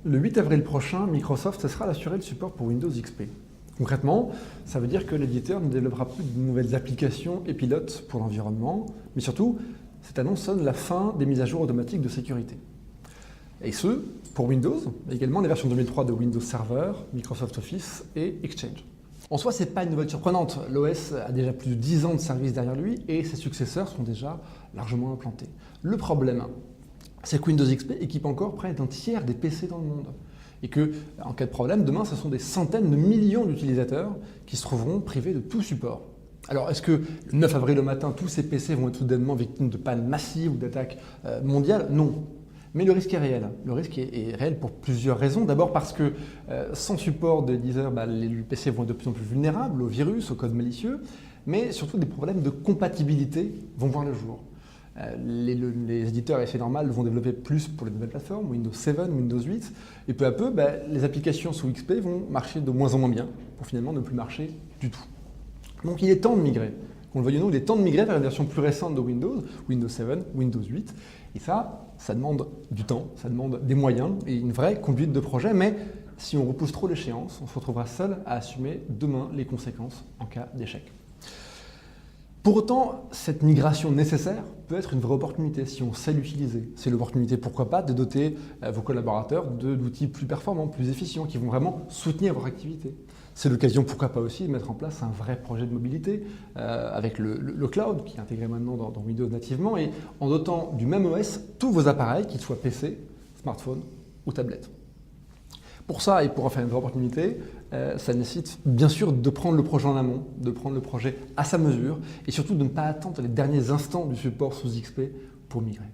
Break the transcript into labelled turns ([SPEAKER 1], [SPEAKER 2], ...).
[SPEAKER 1] Le 8 avril prochain, Microsoft cessera d'assurer le support pour Windows XP. Concrètement, ça veut dire que l'éditeur ne développera plus de nouvelles applications et pilotes pour l'environnement, mais surtout, cette annonce sonne la fin des mises à jour automatiques de sécurité. Et ce, pour Windows, mais également les versions 2003 de Windows Server, Microsoft Office et Exchange. En soi, ce n'est pas une nouvelle surprenante. L'OS a déjà plus de 10 ans de service derrière lui et ses successeurs sont déjà largement implantés. Le problème, c'est que Windows XP équipe encore près d'un tiers des PC dans le monde. Et que, en cas de problème, demain, ce sont des centaines de millions d'utilisateurs qui se trouveront privés de tout support. Alors, est-ce que le 9 avril au matin, tous ces PC vont être soudainement victimes de pannes massives ou d'attaques mondiales? Non. Mais le risque est réel. Le risque est réel pour plusieurs raisons. D'abord parce que sans support des users, les PC vont être de plus en plus vulnérables aux virus, au code malicieux, mais surtout des problèmes de compatibilité vont voir le jour. Les éditeurs, et c'est normal, vont développer plus pour les nouvelles plateformes, Windows 7, Windows 8, et peu à peu, les applications sous XP vont marcher de moins en moins bien, pour finalement ne plus marcher du tout. Donc il est temps de migrer. Qu'on le veuille ou non, il est temps de migrer vers une version plus récente de Windows, Windows 7, Windows 8, et ça demande du temps, ça demande des moyens et une vraie conduite de projet, mais si on repousse trop l'échéance, on se retrouvera seul à assumer demain les conséquences en cas d'échec. Pour autant, cette migration nécessaire peut être une vraie opportunité si on sait l'utiliser. C'est l'opportunité, pourquoi pas, de doter vos collaborateurs d'outils plus performants, plus efficients, qui vont vraiment soutenir votre activité. C'est l'occasion, pourquoi pas aussi, de mettre en place un vrai projet de mobilité avec le cloud qui est intégré maintenant dans Windows nativement et en dotant du même OS tous vos appareils, qu'ils soient PC, smartphone ou tablette. Pour ça, et pour en faire une vraie opportunité, ça nécessite bien sûr de prendre le projet en amont, de prendre le projet à sa mesure et surtout de ne pas attendre les derniers instants du support sous XP pour migrer.